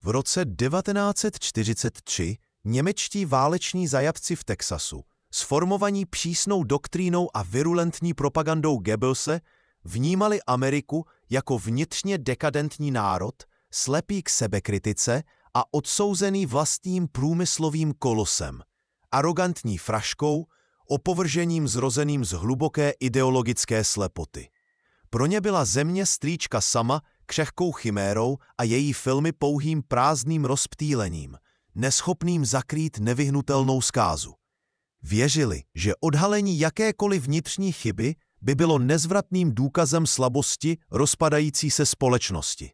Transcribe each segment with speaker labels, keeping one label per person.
Speaker 1: V roce 1943 němečtí váleční zajatci v Texasu, sformovaní přísnou doktrínou a virulentní propagandou Goebbelse, vnímali Ameriku jako vnitřně dekadentní národ, slepý k sebekritice a odsouzený vlastním průmyslovým kolosem, arogantní fraškou, opovržením zrozeným z hluboké ideologické slepoty. Pro ně byla země strýčka sama křehkou chimérou a její filmy pouhým prázdným rozptýlením, neschopným zakrýt nevyhnutelnou zkázu. Věřili, že odhalení jakékoliv vnitřní chyby by bylo nezvratným důkazem slabosti rozpadající se společnosti.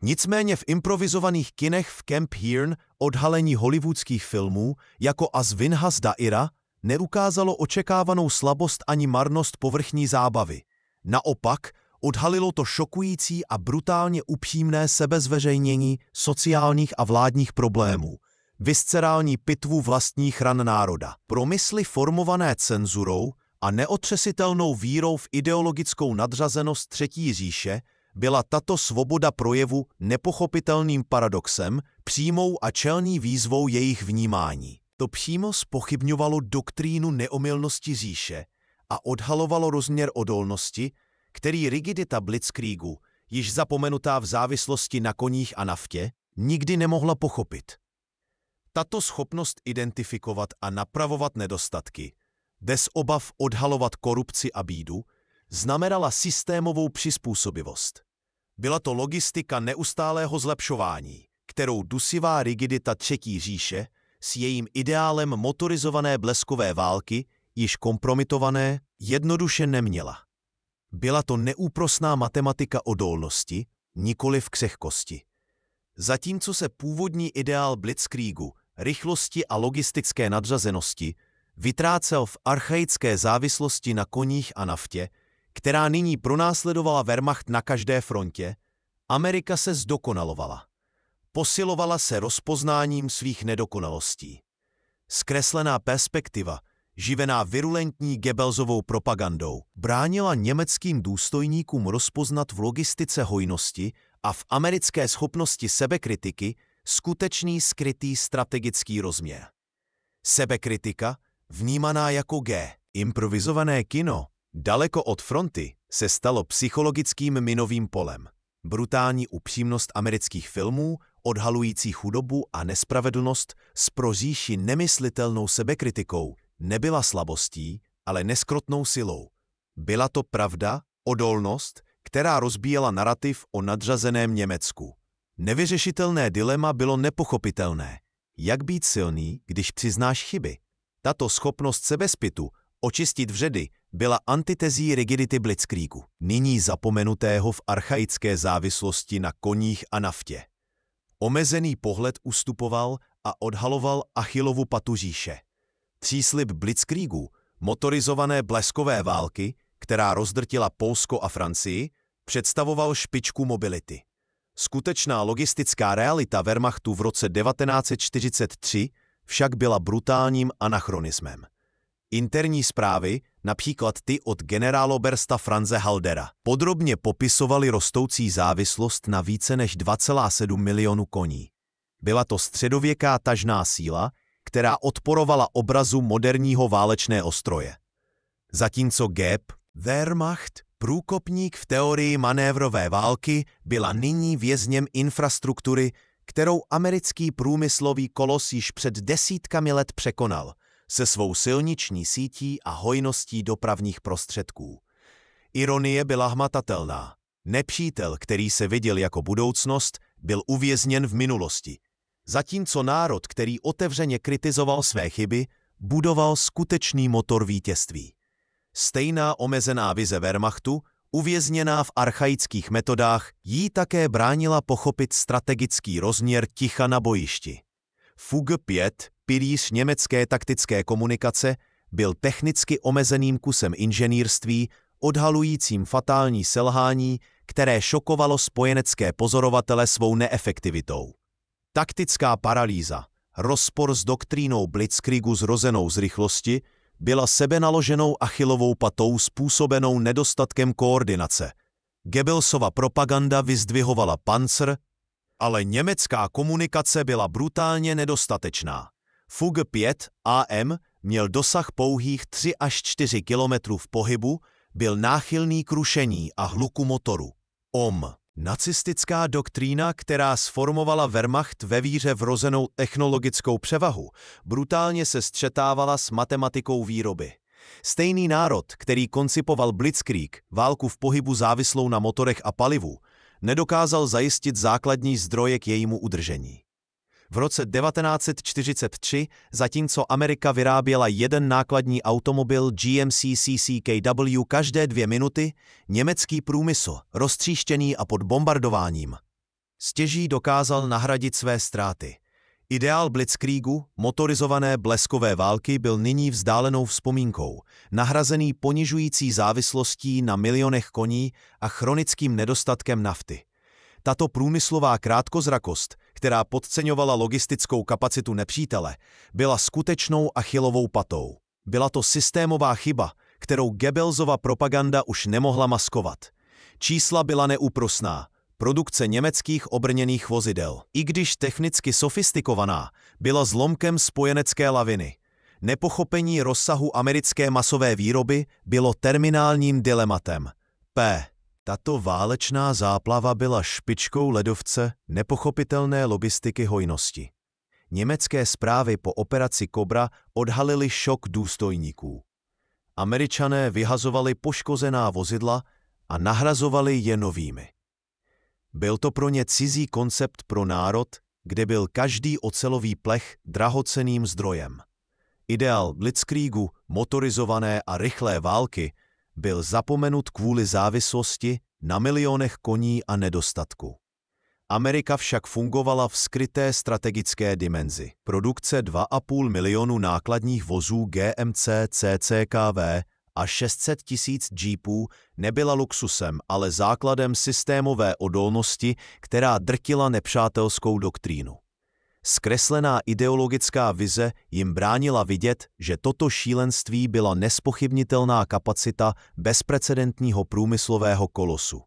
Speaker 1: Nicméně v improvizovaných kinech v Camp Hearn odhalení hollywoodských filmů jako As Vinhas Daira neukázalo očekávanou slabost ani marnost povrchní zábavy. Naopak, odhalilo to šokující a brutálně upřímné sebezveřejnění sociálních a vládních problémů, viscerální pitvu vlastních ran národa. Pro mysli formované cenzurou a neotřesitelnou vírou v ideologickou nadřazenost Třetí říše byla tato svoboda projevu nepochopitelným paradoxem, přímou a čelní výzvou jejich vnímání. To přímo zpochybňovalo doktrínu neomylnosti říše a odhalovalo rozměr odolnosti, který rigidita Blitzkriegu, již zapomenutá v závislosti na koních a naftě, nikdy nemohla pochopit. Tato schopnost identifikovat a napravovat nedostatky, bez obav odhalovat korupci a bídu, znamenala systémovou přizpůsobivost. Byla to logistika neustálého zlepšování, kterou dusivá rigidita Třetí říše s jejím ideálem motorizované bleskové války, již kompromitované, jednoduše neměla. Byla to neúprosná matematika odolnosti, nikoliv křehkosti. Zatímco se původní ideál Blitzkriegu, rychlosti a logistické nadřazenosti vytrácel v archaické závislosti na koních a naftě, která nyní pronásledovala Wehrmacht na každé frontě, Amerika se zdokonalovala. Posilovala se rozpoznáním svých nedokonalostí. Zkreslená perspektiva, živená virulentní Goebbelsovou propagandou, bránila německým důstojníkům rozpoznat v logistice hojnosti a v americké schopnosti sebekritiky skutečný skrytý strategický rozměr. Sebekritika, vnímaná jako improvizované kino, daleko od fronty, se stalo psychologickým minovým polem. Brutální upřímnost amerických filmů, odhalující chudobu a nespravedlnost s pro říši nemyslitelnou sebekritikou, nebyla slabostí, ale neskrotnou silou. Byla to pravda, odolnost, která rozbíjela narativ o nadřazeném Německu. Nevyřešitelné dilema bylo nepochopitelné. Jak být silný, když přiznáš chyby? Tato schopnost sebezpitu, očistit vředy, byla antitezí rigidity Blitzkriegu, nyní zapomenutého v archaické závislosti na koních a naftě. Omezený pohled ustupoval a odhaloval Achillovu patu říše. Příslib Blitzkriegu, motorizované bleskové války, která rozdrtila Polsko a Francii, představoval špičku mobility. Skutečná logistická realita Wehrmachtu v roce 1943 však byla brutálním anachronismem. Interní zprávy, například ty od generálobersta Franze Haldera, podrobně popisovaly rostoucí závislost na více než 2,7 milionu koní. Byla to středověká tažná síla, která odporovala obrazu moderního válečného stroje. Zatímco Wehrmacht, průkopník v teorii manévrové války, byla nyní vězněm infrastruktury, kterou americký průmyslový kolos již před desítkami let překonal, se svou silniční sítí a hojností dopravních prostředků. Ironie byla hmatatelná. Nepřítel, který se viděl jako budoucnost, byl uvězněn v minulosti. Zatímco národ, který otevřeně kritizoval své chyby, budoval skutečný motor vítězství. Stejná omezená vize Wehrmachtu, uvězněná v archaických metodách, jí také bránila pochopit strategický rozměr ticha na bojišti. Fug 5, pilíř německé taktické komunikace, byl technicky omezeným kusem inženýrství, odhalujícím fatální selhání, které šokovalo spojenecké pozorovatele svou neefektivitou. Taktická paralýza, rozpor s doktrínou Blitzkriegu zrozenou z rychlosti, byla sebenaloženou Achillovou patou způsobenou nedostatkem koordinace. Goebbelsova propaganda vyzdvihovala Panzer Ale německá komunikace byla brutálně nedostatečná. Fug 5 AM měl dosah pouhých 3 až 4 km v pohybu, byl náchylný k rušení a hluku motoru. Nacistická doktrína, která sformovala Wehrmacht ve víře vrozenou technologickou převahu, brutálně se střetávala s matematikou výroby. Stejný národ, který koncipoval Blitzkrieg, válku v pohybu závislou na motorech a palivu, nedokázal zajistit základní zdroje k jejímu udržení. V roce 1943, zatímco Amerika vyráběla jeden nákladní automobil GMC CCKW každé 2 minuty, německý průmysl, roztříštěný a pod bombardováním, stěží dokázal nahradit své ztráty. Ideál Blitzkriegu, motorizované bleskové války, byl nyní vzdálenou vzpomínkou, nahrazený ponižující závislostí na milionech koní a chronickým nedostatkem nafty. Tato průmyslová krátkozrakost, která podceňovala logistickou kapacitu nepřítele, byla skutečnou Achillovou patou. Byla to systémová chyba, kterou Goebbelsova propaganda už nemohla maskovat. Čísla byla neúprosná. Produkce německých obrněných vozidel, i když technicky sofistikovaná, byla zlomkem spojenecké laviny. Nepochopení rozsahu americké masové výroby bylo terminálním dilematem. Tato válečná záplava byla špičkou ledovce nepochopitelné logistiky hojnosti. Německé zprávy po operaci Cobra odhalily šok důstojníků. Američané vyhazovali poškozená vozidla a nahrazovali je novými. Byl to pro ně cizí koncept pro národ, kde byl každý ocelový plech drahocenným zdrojem. Ideál Blitzkriegu, motorizované a rychlé války, byl zapomenut kvůli závislosti na milionech koní a nedostatku. Amerika však fungovala v skryté strategické dimenzi. Produkce 2,5 milionu nákladních vozů GMC CCKV a 600 000 jeepů nebyla luxusem, ale základem systémové odolnosti, která drtila nepřátelskou doktrínu. Zkreslená ideologická vize jim bránila vidět, že toto šílenství byla nespochybnitelná kapacita bezprecedentního průmyslového kolosu.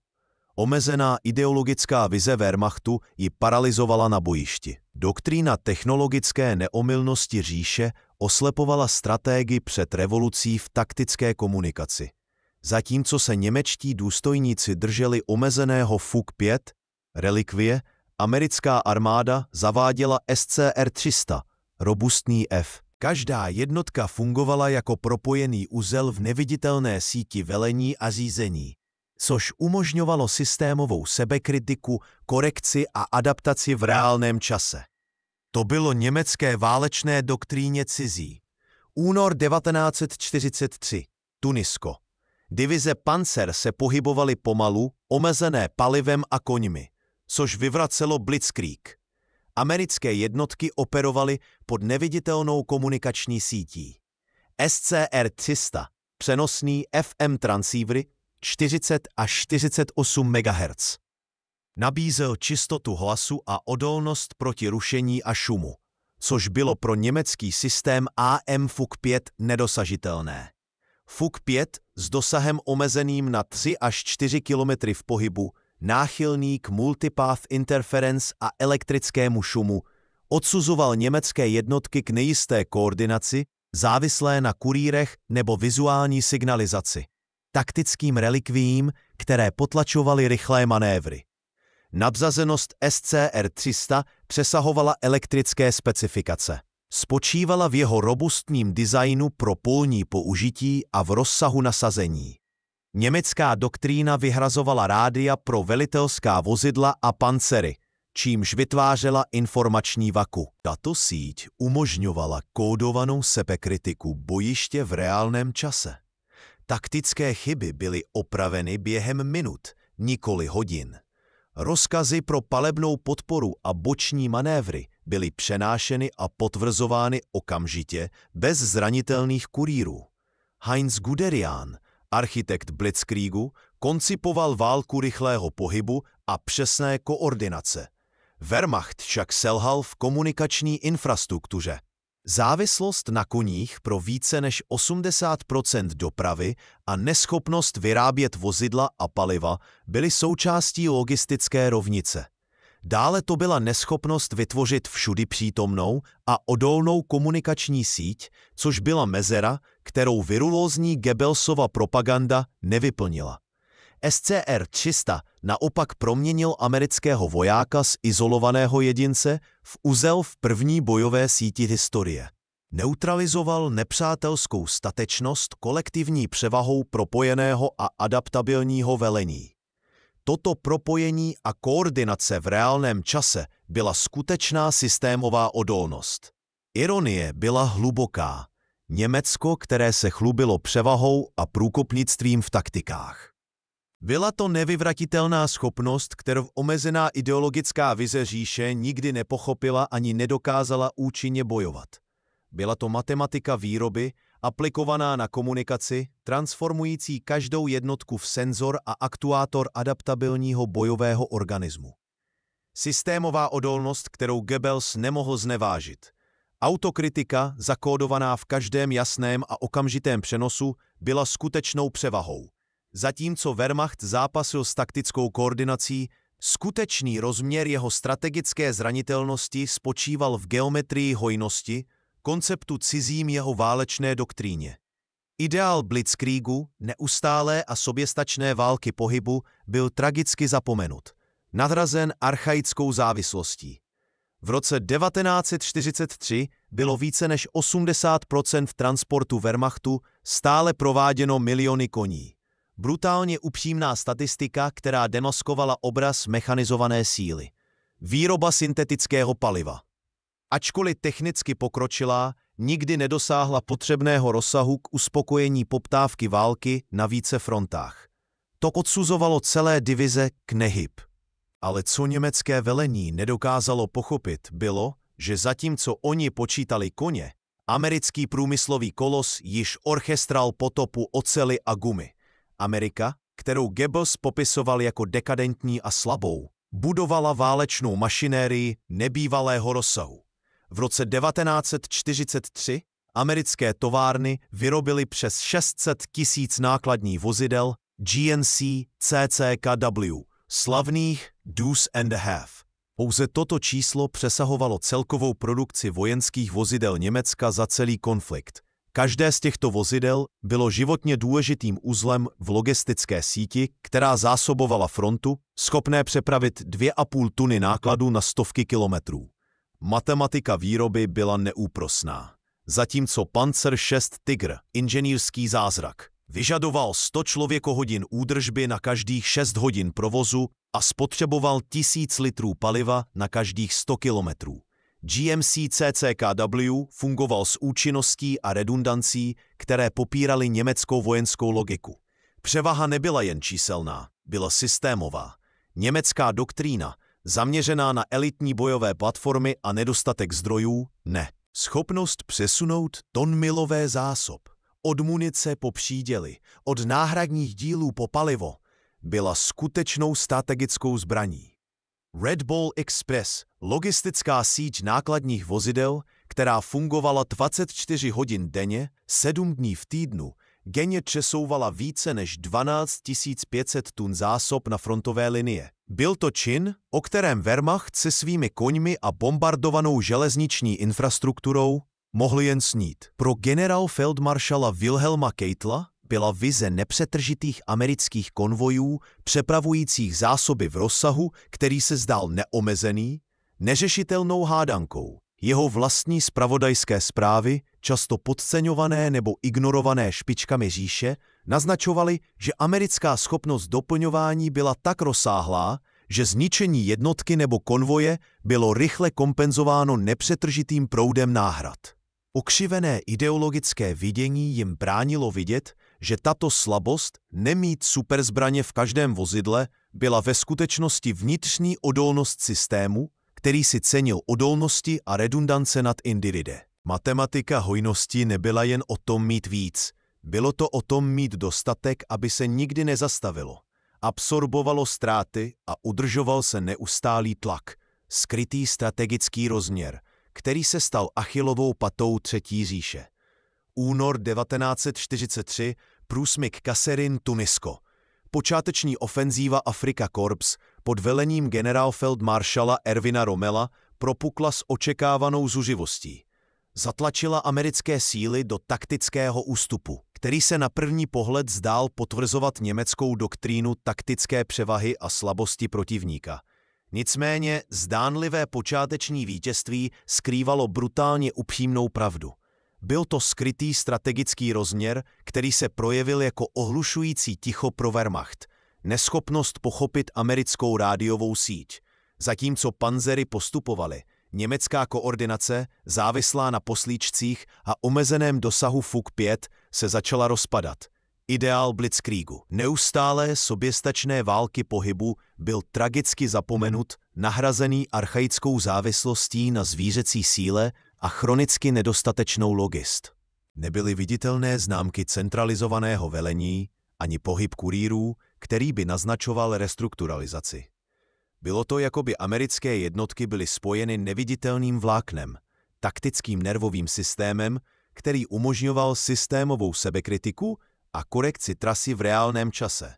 Speaker 1: Omezená ideologická vize Wehrmachtu ji paralyzovala na bojišti. Doktrína technologické neomylnosti říše oslepovala stratégii před revolucí v taktické komunikaci. Zatímco se němečtí důstojníci drželi omezeného Fug 5, relikvie, americká armáda zaváděla SCR-300, robustný F. Každá jednotka fungovala jako propojený uzel v neviditelné síti velení a řízení, což umožňovalo systémovou sebekritiku, korekci a adaptaci v reálném čase. To bylo německé válečné doktríně cizí. Únor 1943. Tunisko. Divize Panzer se pohybovaly pomalu, omezené palivem a koňmi, což vyvracelo Blitzkrieg. Americké jednotky operovaly pod neviditelnou komunikační sítí. SCR-300, přenosný FM transceivery 40 až 48 MHz. Nabízel čistotu hlasu a odolnost proti rušení a šumu, což bylo pro německý systém AM Fug 5 nedosažitelné. Fug 5 s dosahem omezeným na 3 až 4 km v pohybu, náchylný k multipath interference a elektrickému šumu, odsuzoval německé jednotky k nejisté koordinaci, závislé na kurýrech nebo vizuální signalizaci, taktickým relikviím, které potlačovaly rychlé manévry. Nadřazenost SCR-300 přesahovala elektrické specifikace. Spočívala v jeho robustním designu pro polní použití a v rozsahu nasazení. Německá doktrína vyhrazovala rádia pro velitelská vozidla a pancery, čímž vytvářela informační vaku. Tato síť umožňovala kódovanou sebekritiku bojiště v reálném čase. Taktické chyby byly opraveny během minut, nikoli hodin. Rozkazy pro palebnou podporu a boční manévry byly přenášeny a potvrzovány okamžitě bez zranitelných kurýrů. Heinz Guderian, architekt Blitzkriegu, koncipoval válku rychlého pohybu a přesné koordinace. Wehrmacht však selhal v komunikační infrastruktuře. Závislost na koních pro více než 80% dopravy a neschopnost vyrábět vozidla a paliva byly součástí logistické rovnice. Dále to byla neschopnost vytvořit všudy přítomnou a odolnou komunikační síť, což byla mezera, kterou virulózní Goebbelsova propaganda nevyplnila. SCR-300 naopak proměnil amerického vojáka z izolovaného jedince v uzel v první bojové síti historie. Neutralizoval nepřátelskou statečnost kolektivní převahou propojeného a adaptabilního velení. Toto propojení a koordinace v reálném čase byla skutečná systémová odolnost. Ironie byla hluboká. Německo, které se chlubilo převahou a průkopnictvím v taktikách. Byla to nevyvratitelná schopnost, kterou omezená ideologická vize říše nikdy nepochopila ani nedokázala účinně bojovat. Byla to matematika výroby, aplikovaná na komunikaci, transformující každou jednotku v senzor a aktuátor adaptabilního bojového organismu. Systémová odolnost, kterou Goebbels nemohl znevážit. Autokritika, zakódovaná v každém jasném a okamžitém přenosu, byla skutečnou převahou. Zatímco Wehrmacht zápasil s taktickou koordinací, skutečný rozměr jeho strategické zranitelnosti spočíval v geometrii hojnosti, konceptu cizím jeho válečné doktríně. Ideál blitzkriegu, neustálé a soběstačné války pohybu, byl tragicky zapomenut, nadhrazen archaickou závislostí. V roce 1943 bylo více než 80% transportu Wehrmachtu stále prováděno miliony koní. Brutálně upřímná statistika, která demaskovala obraz mechanizované síly. Výroba syntetického paliva. Ačkoliv technicky pokročilá, nikdy nedosáhla potřebného rozsahu k uspokojení poptávky války na více frontách. To odsuzovalo celé divize k nehyb. Ale co německé velení nedokázalo pochopit, bylo, že zatímco oni počítali koně, americký průmyslový kolos již orchestral potopu oceli a gumy. Amerika, kterou Goebbels popisoval jako dekadentní a slabou, budovala válečnou mašinérii nebývalého rozsahu. V roce 1943 americké továrny vyrobily přes 600 000 nákladních vozidel GNC CCKW, slavných Deuce and a Half. Pouze toto číslo přesahovalo celkovou produkci vojenských vozidel Německa za celý konflikt. Každé z těchto vozidel bylo životně důležitým uzlem v logistické síti, která zásobovala frontu, schopné přepravit 2,5 tuny nákladu na stovky kilometrů. Matematika výroby byla neúprosná. Zatímco Panzer 6 Tiger, inženýrský zázrak, vyžadoval 100 člověkohodin údržby na každých 6 hodin provozu a spotřeboval 1000 litrů paliva na každých 100 kilometrů. GMC CCKW fungoval s účinností a redundancí, které popíraly německou vojenskou logiku. Převaha nebyla jen číselná, byla systémová. Německá doktrína, zaměřená na elitní bojové platformy a nedostatek zdrojů, ne. Schopnost přesunout tonmilové zásob, od munice po příděly, od náhradních dílů po palivo, byla skutečnou strategickou zbraní. Red Bull Express, logistická síť nákladních vozidel, která fungovala 24 hodin denně, 7 dní v týdnu, denně přesouvala více než 12 500 tun zásob na frontové linie. Byl to čin, o kterém Wehrmacht se svými koňmi a bombardovanou železniční infrastrukturou mohl jen snít. Pro generálfeldmaršala Wilhelma Keitla byla vize nepřetržitých amerických konvojů přepravujících zásoby v rozsahu, který se zdál neomezený, neřešitelnou hádankou. Jeho vlastní zpravodajské zprávy, často podceňované nebo ignorované špičkami říše, naznačovaly, že americká schopnost doplňování byla tak rozsáhlá, že zničení jednotky nebo konvoje bylo rychle kompenzováno nepřetržitým proudem náhrad. Okřivené ideologické vidění jim bránilo vidět, že tato slabost nemít superzbraně v každém vozidle byla ve skutečnosti vnitřní odolnost systému, který si cenil odolnosti a redundance nad individe. Matematika hojnosti nebyla jen o tom mít víc, bylo to o tom mít dostatek, aby se nikdy nezastavilo. Absorbovalo ztráty a udržoval se neustálý tlak, skrytý strategický rozměr, který se stal Achillovou patou Třetí říše. Únor 1943, průsmyk Kasserine, Tunisko. Počáteční ofenzíva Afrika Korps, pod velením generálfeldmaršala Erwina Rommela propukla s očekávanou zuřivostí. Zatlačila americké síly do taktického ústupu, který se na první pohled zdál potvrzovat německou doktrínu taktické převahy a slabosti protivníka. Nicméně zdánlivé počáteční vítězství skrývalo brutálně upřímnou pravdu. Byl to skrytý strategický rozměr, který se projevil jako ohlušující ticho pro Wehrmacht, neschopnost pochopit americkou rádiovou síť. Zatímco panzery postupovaly, německá koordinace, závislá na poslíčcích a omezeném dosahu Fuk-5, se začala rozpadat. Ideál blitzkriegu, neustálé soběstačné války pohybu, byl tragicky zapomenut, nahrazený archaickou závislostí na zvířecí síle a chronicky nedostatečnou logist. Nebyly viditelné známky centralizovaného velení ani pohyb kurýrů, který by naznačoval restrukturalizaci. Bylo to, jako by americké jednotky byly spojeny neviditelným vláknem, taktickým nervovým systémem, který umožňoval systémovou sebekritiku a korekci trasy v reálném čase.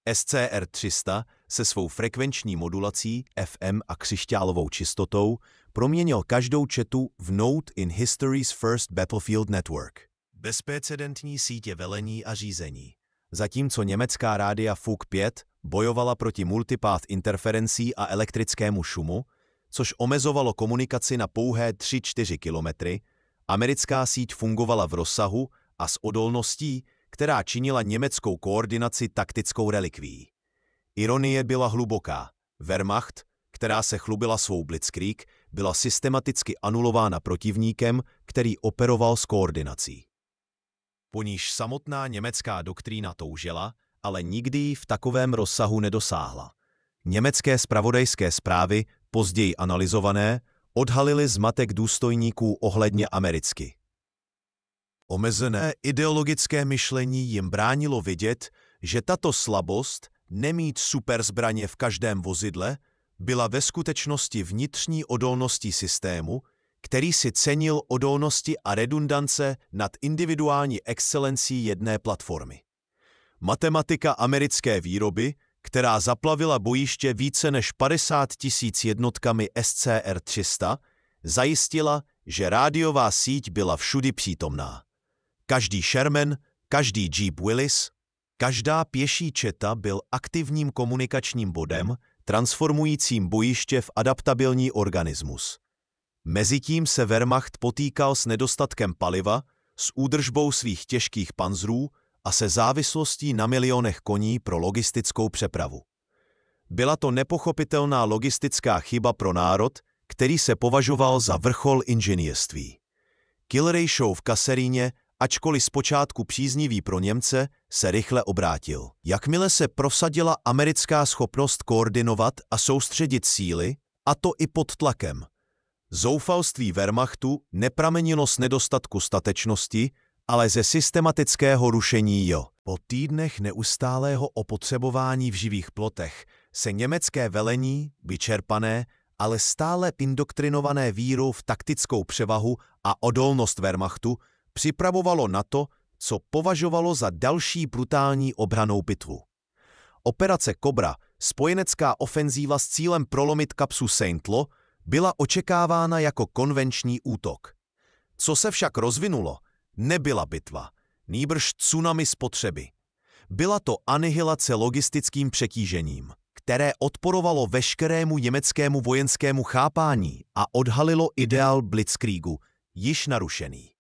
Speaker 1: SCR-300 se svou frekvenční modulací FM a křišťálovou čistotou proměnil každou četu v node in history's first battlefield network. Bezprecedentní sítě velení a řízení. Zatímco německá rádia Fuk-5 bojovala proti multipath interferencí a elektrickému šumu, což omezovalo komunikaci na pouhé 3-4 kilometry, americká síť fungovala v rozsahu a s odolností, která činila německou koordinaci taktickou relikví. Ironie byla hluboká. Wehrmacht, která se chlubila svou blitzkrieg, byla systematicky anulována protivníkem, který operoval s koordinací. Po níž samotná německá doktrína toužila, ale nikdy ji v takovém rozsahu nedosáhla. Německé zpravodajské zprávy, později analyzované, odhalily zmatek důstojníků ohledně americky. Omezené ideologické myšlení jim bránilo vidět, že tato slabost, nemít superzbraně v každém vozidle, byla ve skutečnosti vnitřní odolností systému, který si cenil odolnosti a redundance nad individuální excelencí jedné platformy. Matematika americké výroby, která zaplavila bojiště více než 50 000 jednotkami SCR-300, zajistila, že rádiová síť byla všudy přítomná. Každý Sherman, každý Jeep Willys, každá pěší četa byl aktivním komunikačním bodem, transformujícím bojiště v adaptabilní organismus. Mezitím se Wehrmacht potýkal s nedostatkem paliva, s údržbou svých těžkých panzrů a se závislostí na milionech koní pro logistickou přepravu. Byla to nepochopitelná logistická chyba pro národ, který se považoval za vrchol inženýrství. Kill ratio v Kaseríně, ačkoliv zpočátku příznivý pro Němce, se rychle obrátil. Jakmile se prosadila americká schopnost koordinovat a soustředit síly, a to i pod tlakem. Zoufalství Wehrmachtu nepramenilo z nedostatku statečnosti, ale ze systematického rušení jo. Po týdnech neustálého opotřebování v živých plotech se německé velení, vyčerpané, ale stále indoktrinované vírou v taktickou převahu a odolnost Wehrmachtu, připravovalo na to, co považovalo za další brutální obrannou bitvu. Operace Cobra, spojenecká ofenzíva s cílem prolomit kapsu Saint-Lô, byla očekávána jako konvenční útok. Co se však rozvinulo, nebyla bitva, nýbrž tsunami spotřeby. Byla to anihilace logistickým přetížením, které odporovalo veškerému německému vojenskému chápání a odhalilo ideál blitzkriegu, již narušený.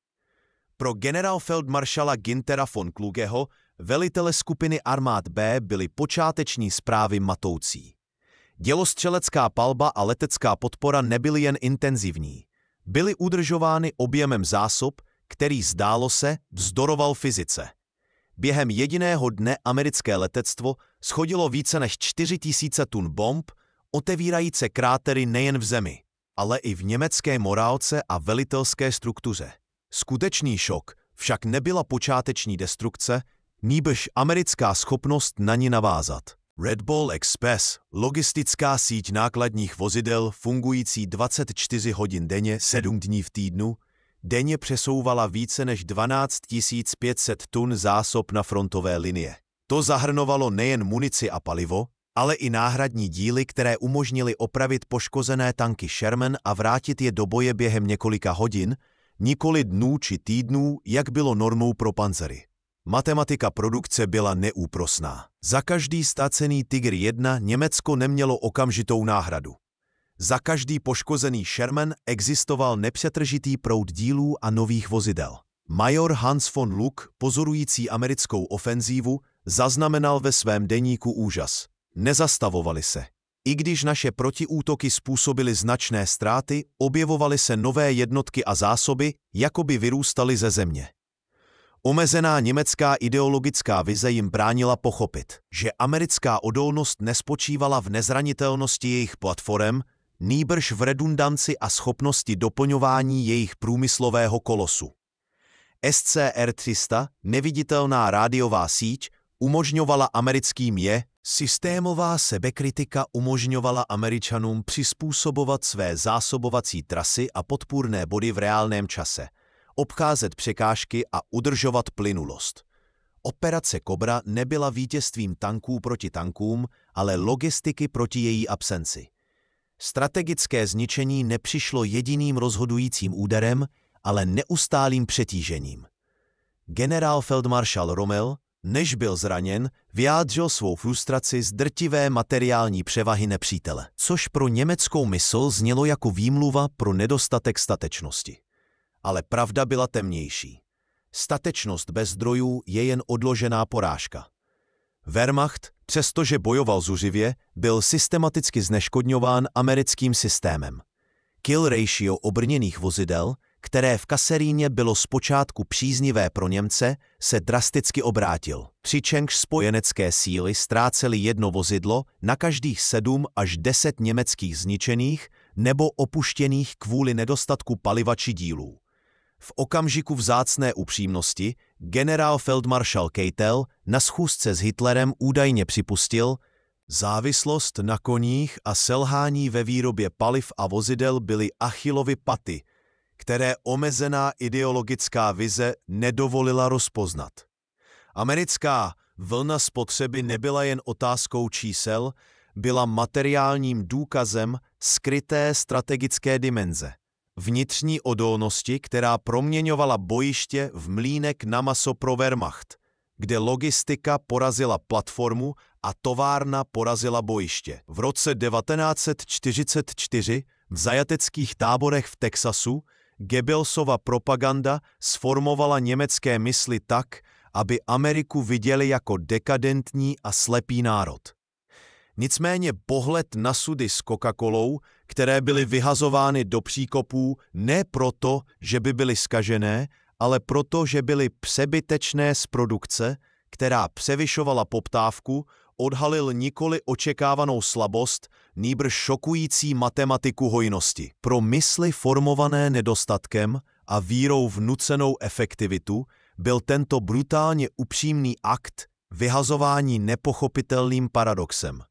Speaker 1: Pro generálfeldmaršala Günthera von Klugeho, velitele skupiny armád B, byly počáteční zprávy matoucí. Dělostřelecká palba a letecká podpora nebyly jen intenzivní. Byly udržovány objemem zásob, který, zdálo se, vzdoroval fyzice. Během jediného dne americké letectvo shodilo více než 4 000 tun bomb, otevírající krátery nejen v zemi, ale i v německé morálce a velitelské struktuře. Skutečný šok však nebyla počáteční destrukce, nýbrž americká schopnost na ní navázat. Red Bull Express, logistická síť nákladních vozidel fungující 24 hodin denně, 7 dní v týdnu, denně přesouvala více než 12 500 tun zásob na frontové linie. To zahrnovalo nejen munici a palivo, ale i náhradní díly, které umožnily opravit poškozené tanky Sherman a vrátit je do boje během několika hodin, nikoli dnů či týdnů, jak bylo normou pro panzery. Matematika produkce byla neúprosná. Za každý ztracený Tiger 1 Německo nemělo okamžitou náhradu. Za každý poškozený Sherman existoval nepřetržitý proud dílů a nových vozidel. Major Hans von Luck, pozorující americkou ofenzívu, zaznamenal ve svém deníku úžas. Nezastavovali se. I když naše protiútoky způsobily značné ztráty, objevovaly se nové jednotky a zásoby, jako by vyrůstaly ze země. Omezená německá ideologická vize jim bránila pochopit, že americká odolnost nespočívala v nezranitelnosti jejich platform, nýbrž v redundanci a schopnosti doplňování jejich průmyslového kolosu. SCR-300, neviditelná rádiová síť, umožňovala americkým systémová sebekritika umožňovala Američanům přizpůsobovat své zásobovací trasy a podpůrné body v reálném čase, obcházet překážky a udržovat plynulost. Operace Cobra nebyla vítězstvím tanků proti tankům, ale logistiky proti její absenci. Strategické zničení nepřišlo jediným rozhodujícím úderem, ale neustálým přetížením. Generál feldmaršal Rommel, než byl zraněn, vyjádřil svou frustraci z drtivé materiální převahy nepřítele, což pro německou mysl znělo jako výmluva pro nedostatek statečnosti. Ale pravda byla temnější. Statečnost bez zdrojů je jen odložená porážka. Wehrmacht, přestože bojoval zuřivě, byl systematicky zneškodňován americkým systémem. Kill ratio obrněných vozidel, které v Kaseríně bylo zpočátku příznivé pro Němce, se drasticky obrátil, přičemž spojenecké síly ztrácely jedno vozidlo na každých 7 až 10 německých zničených nebo opuštěných kvůli nedostatku paliva či dílů. V okamžiku vzácné upřímnosti generál feldmaršal Keitel na schůzce s Hitlerem údajně připustil, závislost na koních a selhání ve výrobě paliv a vozidel byly Achillovy paty, které omezená ideologická vize nedovolila rozpoznat. Americká vlna spotřeby nebyla jen otázkou čísel, byla materiálním důkazem skryté strategické dimenze. Vnitřní odolnosti, která proměňovala bojiště v mlýnek na maso pro Wehrmacht, kde logistika porazila platformu a továrna porazila bojiště. V roce 1944 v zajateckých táborech v Texasu Goebbelsova propaganda sformovala německé mysli tak, aby Ameriku viděli jako dekadentní a slepý národ. Nicméně pohled na sudy s Coca-Colou, které byly vyhazovány do příkopů ne proto, že by byly zkažené, ale proto, že byly přebytečné z produkce, která převyšovala poptávku, odhalil nikoli očekávanou slabost, nýbrž šokující matematiku hojnosti. Pro mysli formované nedostatkem a vírou v nucenou efektivitu byl tento brutálně upřímný akt vyhazování nepochopitelným paradoxem.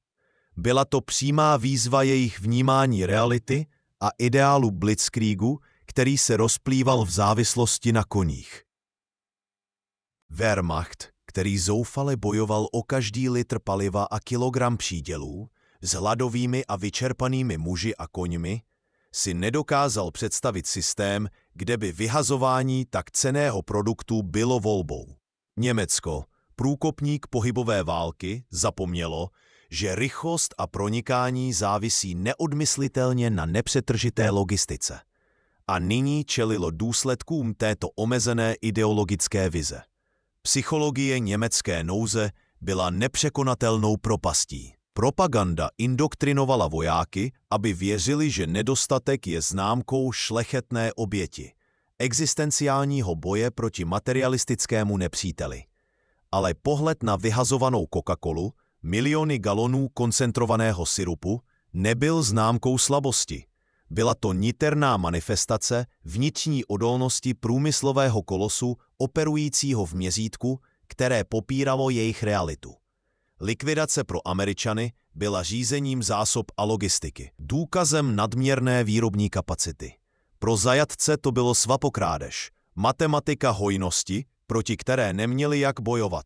Speaker 1: Byla to přímá výzva jejich vnímání reality a ideálu blitzkriegu, který se rozplýval v závislosti na koních. Wehrmacht, který zoufale bojoval o každý litr paliva a kilogram přídělů, s hladovými a vyčerpanými muži a koňmi, si nedokázal představit systém, kde by vyhazování tak cenného produktu bylo volbou. Německo, průkopník pohybové války, zapomnělo, že rychlost a pronikání závisí neodmyslitelně na nepřetržité logistice. A nyní čelilo důsledkům této omezené ideologické vize. Psychologie německé nouze byla nepřekonatelnou propastí. Propaganda indoktrinovala vojáky, aby věřili, že nedostatek je známkou šlechetné oběti, existenciálního boje proti materialistickému nepříteli. Ale pohled na vyhazovanou Coca-Colu, miliony galonů koncentrovaného sirupu, nebyl známkou slabosti. Byla to niterná manifestace vnitřní odolnosti průmyslového kolosu operujícího v měřítku, které popíralo jejich realitu. Likvidace pro Američany byla řízením zásob a logistiky, důkazem nadměrné výrobní kapacity. Pro zajatce to bylo svapokrádež, matematika hojnosti, proti které neměli jak bojovat,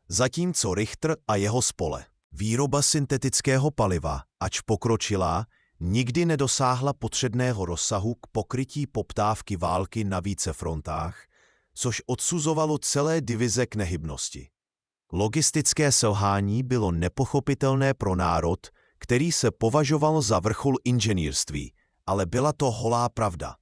Speaker 1: zatímco Richter a jeho spole Výroba syntetického paliva, ač pokročilá, nikdy nedosáhla potřebného rozsahu k pokrytí poptávky války na více frontách, což odsuzovalo celé divize k nehybnosti. Logistické selhání bylo nepochopitelné pro národ, který se považoval za vrchol inženýrství, ale byla to holá pravda.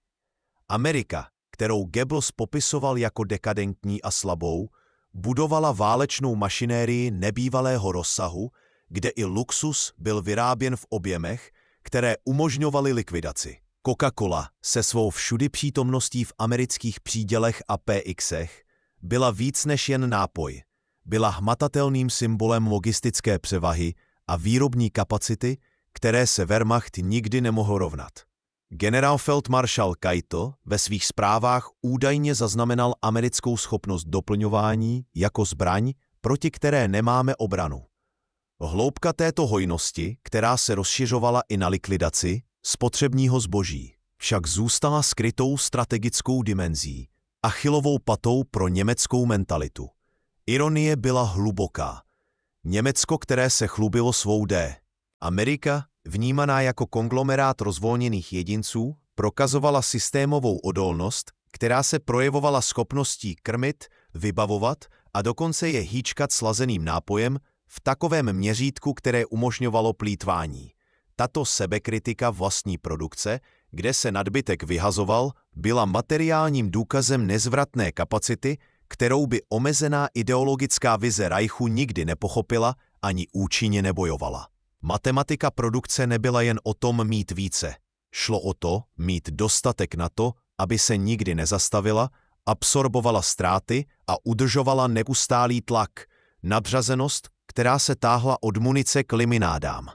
Speaker 1: Amerika, kterou Goebbels popisoval jako dekadentní a slabou, budovala válečnou mašinérii nebývalého rozsahu, kde i luxus byl vyráběn v objemech, které umožňovaly likvidaci. Coca-Cola se svou všudypřítomností v amerických přídělech a PXech byla víc než jen nápoj. Byla hmatatelným symbolem logistické převahy a výrobní kapacity, které se Wehrmacht nikdy nemohl rovnat. Generálfeldmaršal Keitel ve svých zprávách údajně zaznamenal americkou schopnost doplňování jako zbraň, proti které nemáme obranu. Hloubka této hojnosti, která se rozšiřovala i na likvidaci spotřebního zboží, však zůstala skrytou strategickou dimenzí, Achillovou patou pro německou mentalitu. Ironie byla hluboká. Německo, které se chlubilo svou Amerika, vnímaná jako konglomerát rozvolněných jedinců, prokazovala systémovou odolnost, která se projevovala schopností krmit, vybavovat a dokonce je hýčkat slazeným nápojem v takovém měřítku, které umožňovalo plýtvání. Tato sebekritika vlastní produkce, kde se nadbytek vyhazoval, byla materiálním důkazem nezvratné kapacity, kterou by omezená ideologická vize Reichu nikdy nepochopila ani účinně nebojovala. Matematika produkce nebyla jen o tom mít více. Šlo o to mít dostatek na to, aby se nikdy nezastavila, absorbovala ztráty a udržovala neustálý tlak, nadřazenost, která se táhla od munice k liminádám.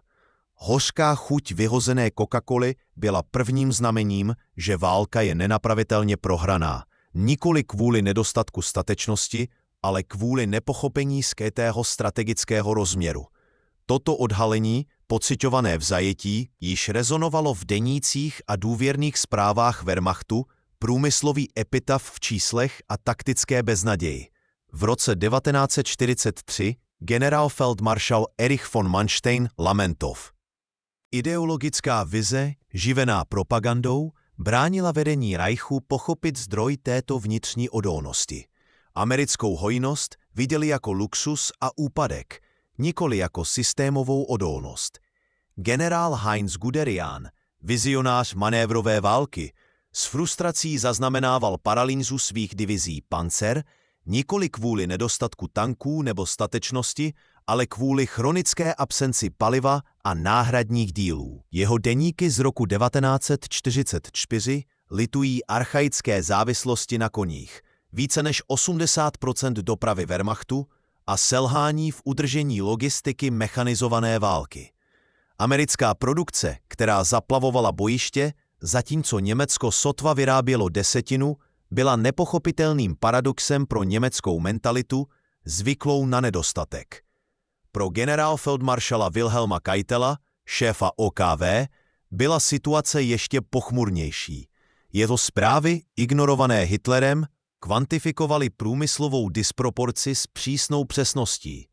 Speaker 1: Hořká chuť vyhozené Coca-Coly byla prvním znamením, že válka je nenapravitelně prohraná, nikoli kvůli nedostatku statečnosti, ale kvůli nepochopení skrytého strategického rozměru. Toto odhalení, pociťované v zajetí, již rezonovalo v denících a důvěrných zprávách Wehrmachtu, průmyslový epitaf v číslech a taktické beznaději. V roce 1943 generálfeldmaršal Erich von Manstein Lamentov. Ideologická vize, živená propagandou, bránila vedení Reichu pochopit zdroj této vnitřní odolnosti. Americkou hojnost viděli jako luxus a úpadek, nikoli jako systémovou odolnost. Generál Heinz Guderian, vizionář manévrové války, s frustrací zaznamenával paralýzu svých divizí Panzer, nikoli kvůli nedostatku tanků nebo statečnosti, ale kvůli chronické absenci paliva a náhradních dílů. Jeho deníky z roku 1944 litují archaické závislosti na koních, více než 80% dopravy Wehrmachtu a selhání v udržení logistiky mechanizované války. Americká produkce, která zaplavovala bojiště, zatímco Německo sotva vyrábělo desetinu, byla nepochopitelným paradoxem pro německou mentalitu, zvyklou na nedostatek. Pro generálfeldmaršala Wilhelma Keitela, šéfa OKW, byla situace ještě pochmurnější. Jeho zprávy, ignorované Hitlerem, kvantifikovaly průmyslovou disproporci s přísnou přesností.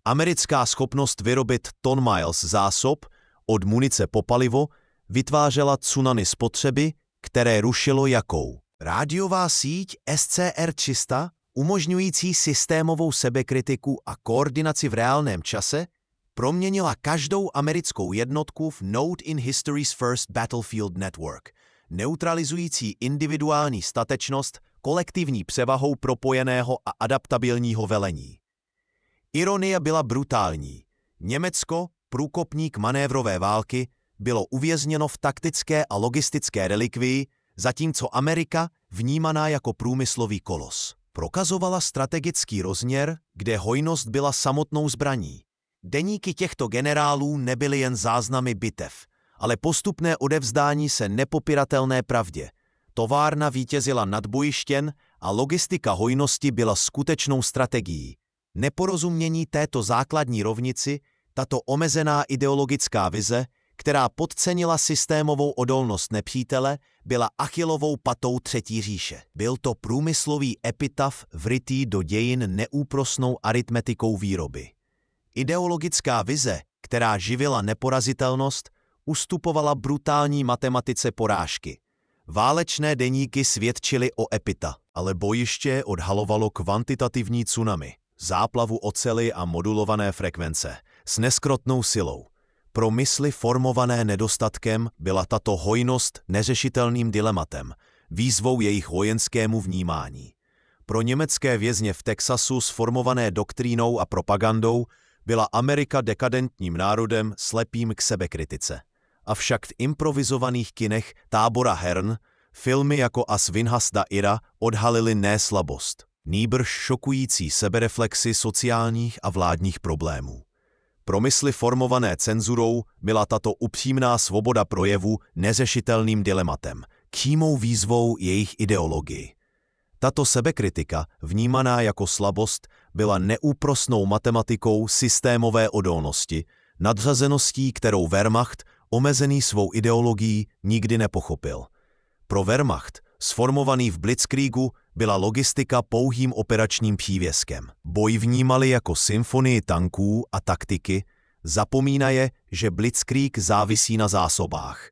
Speaker 1: Americká schopnost vyrobit ton miles zásob, od munice po palivo, vytvářela tsunami spotřeby, které rušilo jakou? Rádiová síť SCR 300, umožňující systémovou sebekritiku a koordinaci v reálném čase, proměnila každou americkou jednotku v Node in History's First Battlefield Network, neutralizující individuální statečnost kolektivní převahou propojeného a adaptabilního velení. Ironie byla brutální. Německo, průkopník manévrové války, bylo uvězněno v taktické a logistické relikvii, zatímco Amerika, vnímaná jako průmyslový kolos, prokazovala strategický rozměr, kde hojnost byla samotnou zbraní. Deníky těchto generálů nebyly jen záznamy bitev, ale postupné odevzdání se nepopiratelné pravdě. Továrna vítězila nad bojištěn a logistika hojnosti byla skutečnou strategií. Neporozumění této základní rovnici, tato omezená ideologická vize, která podcenila systémovou odolnost nepřítele, byla Achillovou patou Třetí říše. Byl to průmyslový epitaf vrytý do dějin neúprosnou aritmetikou výroby. Ideologická vize, která živila neporazitelnost, ustupovala brutální matematice porážky. Válečné deníky svědčily o epita, ale bojiště odhalovalo kvantitativní tsunami, záplavu oceli a modulované frekvence s neskrotnou silou. Pro mysli formované nedostatkem byla tato hojnost neřešitelným dilematem, výzvou jejich vojenskému vnímání. Pro německé vězně v Texasu sformované doktrínou a propagandou byla Amerika dekadentním národem slepým k sebekritice. Avšak v improvizovaných kinech tábora Hern filmy jako As Vinhas Ira odhalily ne slabost, nýbrž šokující sebereflexy sociálních a vládních problémů. Pro mysli formované cenzurou byla tato upřímná svoboda projevu neřešitelným dilematem, kýmou výzvou jejich ideologii. Tato sebekritika, vnímaná jako slabost, byla neúprosnou matematikou systémové odolnosti, nadřazeností, kterou Wehrmacht, omezený svou ideologií, nikdy nepochopil. Pro Wehrmacht, sformovaný v Blitzkriegu, byla logistika pouhým operačním přívěskem. Boj vnímali jako symfonii tanků a taktiky, zapomínaje, že Blitzkrieg závisí na zásobách.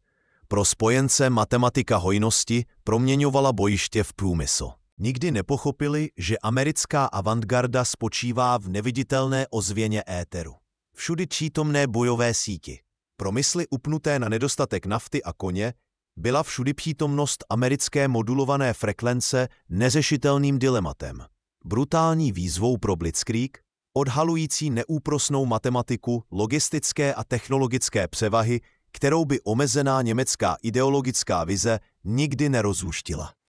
Speaker 1: Pro spojence matematika hojnosti proměňovala bojiště v průmysl. Nikdy nepochopili, že americká avantgarda spočívá v neviditelné ozvěně éteru. Všudy přítomné bojové síti. Pro mysli upnuté na nedostatek nafty a koně byla všudy přítomnost americké modulované frekvence neřešitelným dilematem. Brutální výzvou pro Blitzkrieg, odhalující neúprosnou matematiku logistické a technologické převahy, kterou by omezená německá ideologická vize nikdy nerozluštila.